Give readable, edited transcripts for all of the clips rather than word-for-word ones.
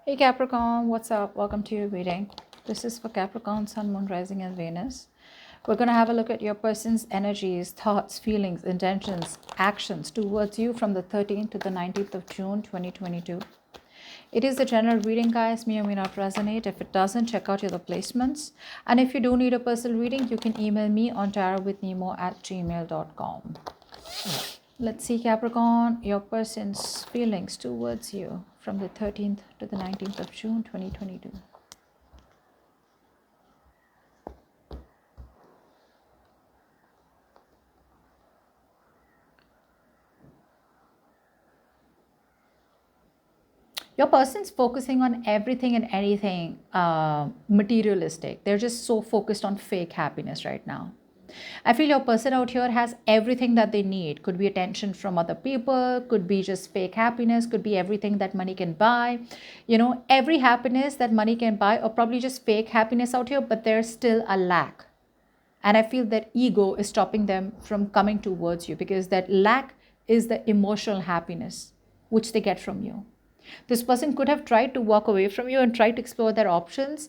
Hey Capricorn, what's up? Welcome to your reading. This is for Capricorn, Sun, Moon, Rising, and Venus. We're going to have a look at your person's energies, thoughts, feelings, intentions, actions towards you from the 13th to the 19th of June 2022. It is a general reading, guys. May or may not resonate. If it doesn't, check out your other placements. And if you do need a personal reading, you can email me on tarotwithnemo@gmail.com. Let's see, Capricorn, your person's feelings towards you from the 13th to the 19th of June 2022. Your person's focusing on everything and anything materialistic. They're just so focused on fake happiness right now. I feel your person out here has everything that they need. Could be attention from other people, could be just fake happiness, could be everything that money can buy. Every happiness that money can buy, or probably just fake happiness out here, but there's still a lack. And I feel that ego is stopping them from coming towards you because that lack is the emotional happiness which they get from you. This person could have tried to walk away from you and try to explore their options,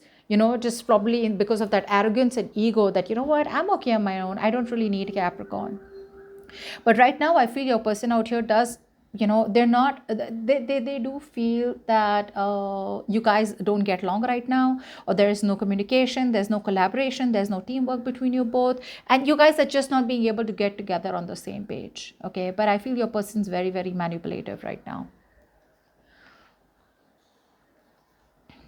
just probably because of that arrogance and ego that, I'm okay on my own. I don't really need Capricorn. But right now, I feel your person out here does, they're not, they do feel that you guys don't get along right now, or there is no communication, there's no collaboration, there's no teamwork between you both, and you guys are just not being able to get together on the same page. Okay. But I feel your person's very, very manipulative right now.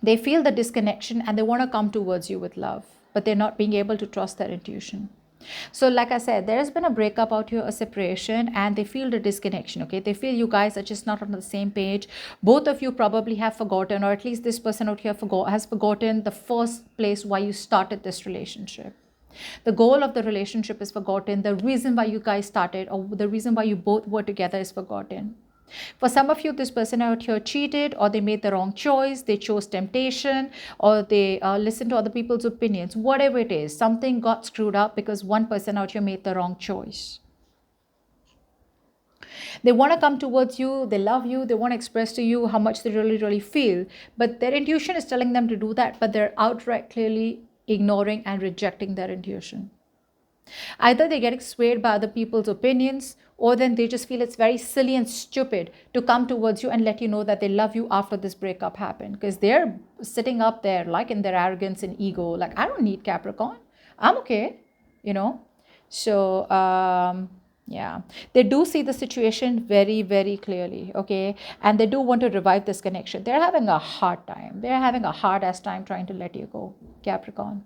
They feel the disconnection and they want to come towards you with love, but they're not being able to trust their intuition. So, like I said, there has been a breakup out here, a separation, and they feel the disconnection. Okay, they feel you guys are just not on the same page. Both of you probably have forgotten, or at least this person out here has forgotten the first place why you started this relationship. The goal of the relationship is forgotten. The reason why you guys started, or the reason why you both were together, is forgotten. For some of you, this person out here cheated, or they made the wrong choice, they chose temptation, or they listened to other people's opinions. Whatever it is, something got screwed up because one person out here made the wrong choice. They want to come towards you, they love you, they want to express to you how much they really, really feel, but their intuition is telling them to do that, but they're outright clearly ignoring and rejecting their intuition. Either they're getting swayed by other people's opinions, or then they just feel it's very silly and stupid to come towards you and let you know that they love you after this breakup happened, because they're sitting up there like in their arrogance and ego, like, I don't need Capricorn, I'm okay. So yeah, they do see the situation very, very clearly. Okay, and they do want to revive this connection. They're having a hard time, they're having a hard ass time trying to let you go, Capricorn.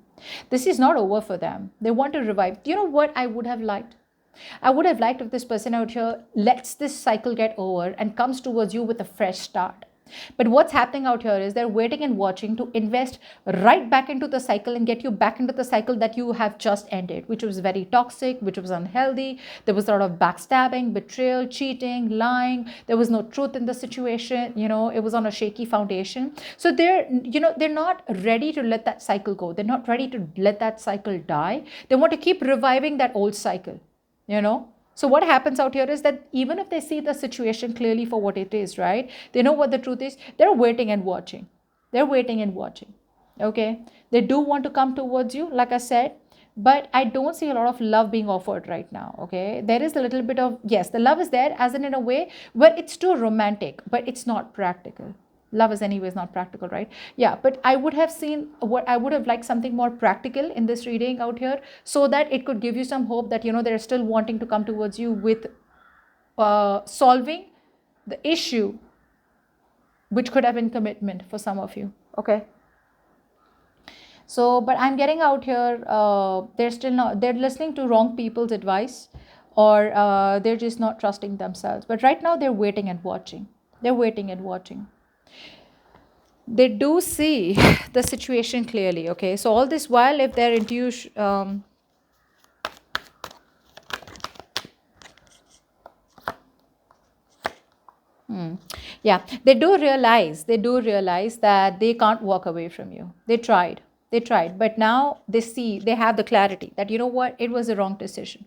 This is not over for them. They want to revive. Do you know what I would have liked? I would have liked if this person out here lets this cycle get over and comes towards you with a fresh start. But what's happening out here is they're waiting and watching to invest right back into the cycle and get you back into the cycle that you have just ended, which was very toxic, which was unhealthy. There was a lot of backstabbing, betrayal, cheating, lying. There was no truth in the situation. It was on a shaky foundation. So they're not ready to let that cycle go. They're not ready to let that cycle die. They want to keep reviving that old cycle. So what happens out here is that even if they see the situation clearly for what it is, right? They know what the truth is. They're waiting and watching. They're waiting and watching. Okay. They do want to come towards you, like I said, but I don't see a lot of love being offered right now. Okay. There is a little bit of, yes, the love is there, as in a way where it's too romantic, but it's not practical. Love is anyways not practical, right? Yeah, but I would have seen what I would have liked something more practical in this reading out here, so that it could give you some hope that they're still wanting to come towards you with solving the issue, which could have been commitment for some of you. Okay. So, but I'm getting out here, they're listening to wrong people's advice, or they're just not trusting themselves. But right now they're waiting and watching. They're waiting and watching. They do see the situation clearly. Okay, so all this while, if their intuition yeah, they do realize that they can't walk away from you. They tried, but now they have the clarity that, what, it was a wrong decision.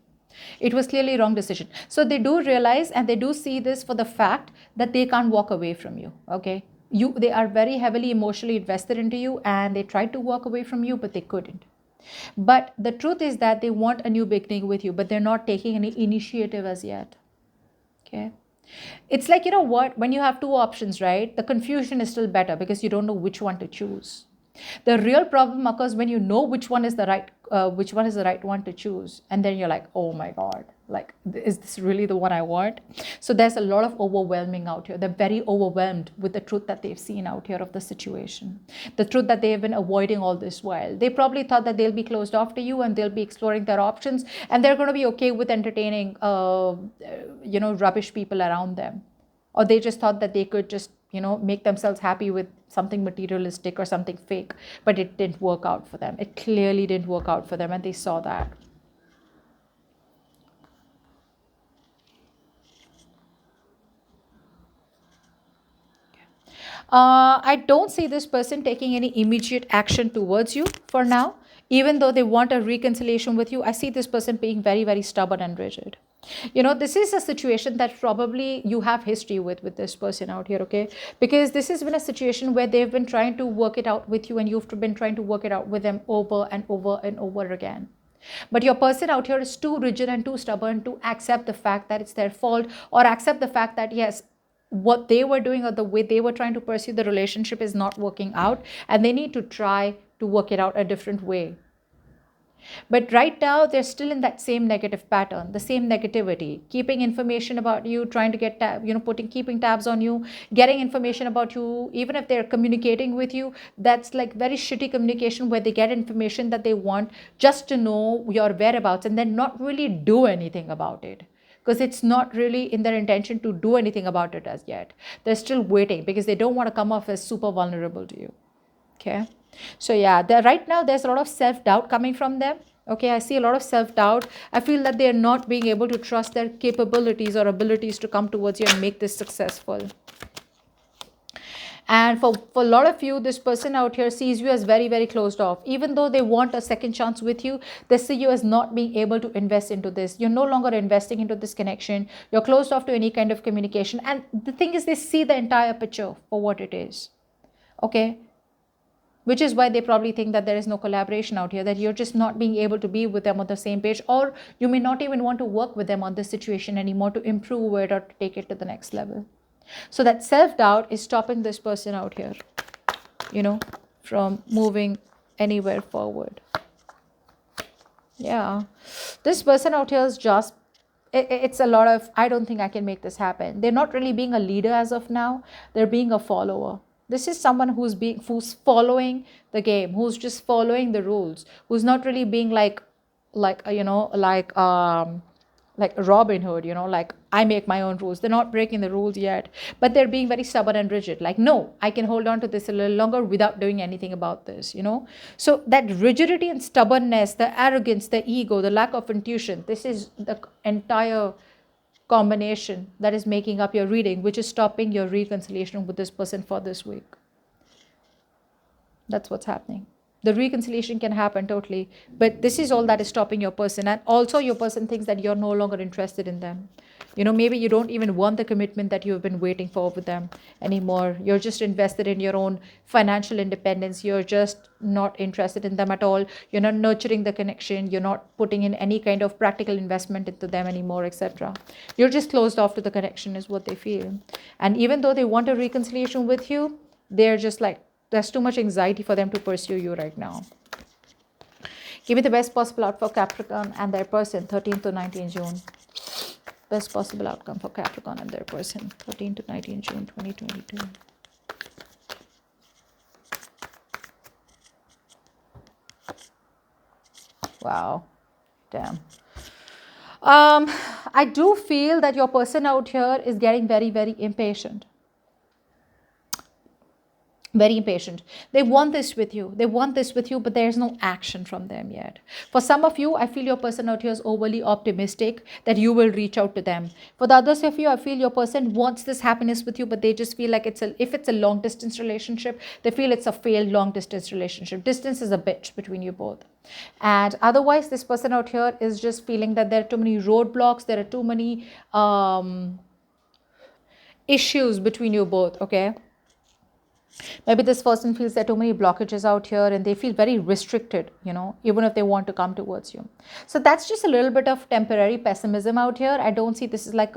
It was clearly a wrong decision. So they do realize, and they do see this for the fact that they can't walk away from you. Okay. They are very heavily emotionally invested into you, and they tried to walk away from you, but they couldn't. But the truth is that they want a new beginning with you, but they're not taking any initiative as yet. Okay. It's like, you know what, when you have two options, right? The confusion is still better because you don't know which one to choose. The real problem occurs when you know which one is the right one to choose, and then you're like, oh my god, like, is this really the one I want? So there's a lot of overwhelming out here. They're very overwhelmed with the truth that they've seen out here of the situation, the truth that they have been avoiding all this while. They probably thought that they'll be closed off to you and they'll be exploring their options, and they're going to be okay with entertaining rubbish people around them, or they just thought that they could just make themselves happy with something materialistic or something fake. But it didn't work out for them. It clearly didn't work out for them, and they saw that. I don't see this person taking any immediate action towards you for now. Even though they want a reconciliation with you, I see this person being very, very stubborn and rigid. This is a situation that probably you have history with this person out here, okay? Because this has been a situation where they've been trying to work it out with you, and you've been trying to work it out with them over and over and over again. But your person out here is too rigid and too stubborn to accept the fact that it's their fault, or accept the fact that, yes, what they were doing or the way they were trying to pursue the relationship is not working out, and they need to try to work it out a different way. But right now, they're still in that same negative pattern, the same negativity, keeping information about you, trying to get, keeping tabs on you, getting information about you. Even if they're communicating with you, that's like very shitty communication where they get information that they want just to know your whereabouts and then not really do anything about it. Because it's not really in their intention to do anything about it as yet. They're still waiting because they don't want to come off as super vulnerable to you. Okay. So yeah, right now there's a lot of self-doubt coming from them. Okay, I see a lot of self-doubt. I feel that they're not being able to trust their capabilities or abilities to come towards you and make this successful. And for a lot of you, this person out here sees you as very, very closed off. Even though they want a second chance with you, they see you as not being able to invest into this. You're no longer investing into this connection. You're closed off to any kind of communication. And the thing is, they see the entire picture for what it is. Okay. Which is why they probably think that there is no collaboration out here, that you're just not being able to be with them on the same page, or you may not even want to work with them on this situation anymore to improve it or to take it to the next level. So that self-doubt is stopping this person out here, from moving anywhere forward. Yeah. This person out here is just, it's a lot of, I don't think I can make this happen. They're not really being a leader as of now. They're being a follower. This is someone who's following the game, who's just following the rules, who's not really being like Robin Hood, like I make my own rules. They're not breaking the rules yet, but they're being very stubborn and rigid. Like, no, I can hold on to this a little longer without doing anything about this, So that rigidity and stubbornness, the arrogance, the ego, the lack of intuition, this is the entire combination that is making up your reading, which is stopping your reconciliation with this person for this week. That's what's happening. The reconciliation can happen totally, but this is all that is stopping your person. And also your person thinks that you're no longer interested in them. Maybe you don't even want the commitment that you've been waiting for with them anymore. You're just invested in your own financial independence. You're just not interested in them at all. You're not nurturing the connection. You're not putting in any kind of practical investment into them anymore, etc. You're just closed off to the connection is what they feel. And even though they want a reconciliation with you, they're just like, there's too much anxiety for them to pursue you right now. Give me the best possible outcome for Capricorn and their person, 13th to 19th June. Best possible outcome for Capricorn and their person, 13th to 19th June 2022. Wow. Damn. I do feel that your person out here is getting very, very impatient. Very impatient. They want this with you. They want this with you, but there's no action from them yet. For some of you, I feel your person out here is overly optimistic that you will reach out to them. For the others of you, I feel your person wants this happiness with you, but they just feel like if it's a long distance relationship, they feel it's a failed long distance relationship. Distance is a bitch between you both. And otherwise, this person out here is just feeling that there are too many roadblocks. There are too many issues between you both, okay? Maybe this person feels there are too many blockages out here and they feel very restricted, even if they want to come towards you. So that's just a little bit of temporary pessimism out here. I don't see this is like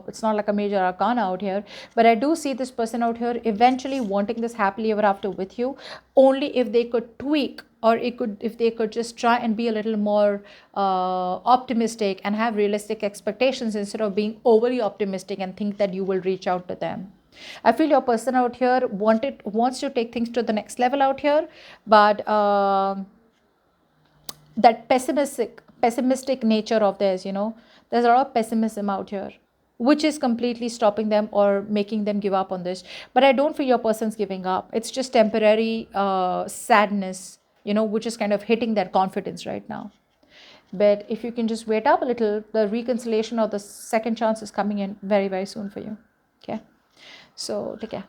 it's not like a major arcana out here, but I do see this person out here eventually wanting this happily ever after with you, only if they could tweak, or if they could just try and be a little more optimistic and have realistic expectations instead of being overly optimistic and think that you will reach out to them. I feel your person out here wants to take things to the next level out here, but that pessimistic nature of theirs, there's a lot of pessimism out here, which is completely stopping them or making them give up on this. But I don't feel your person's giving up. It's just temporary sadness, which is kind of hitting their confidence right now. But if you can just wait up a little, the reconciliation or the second chance is coming in very, very soon for you. Okay. So take care.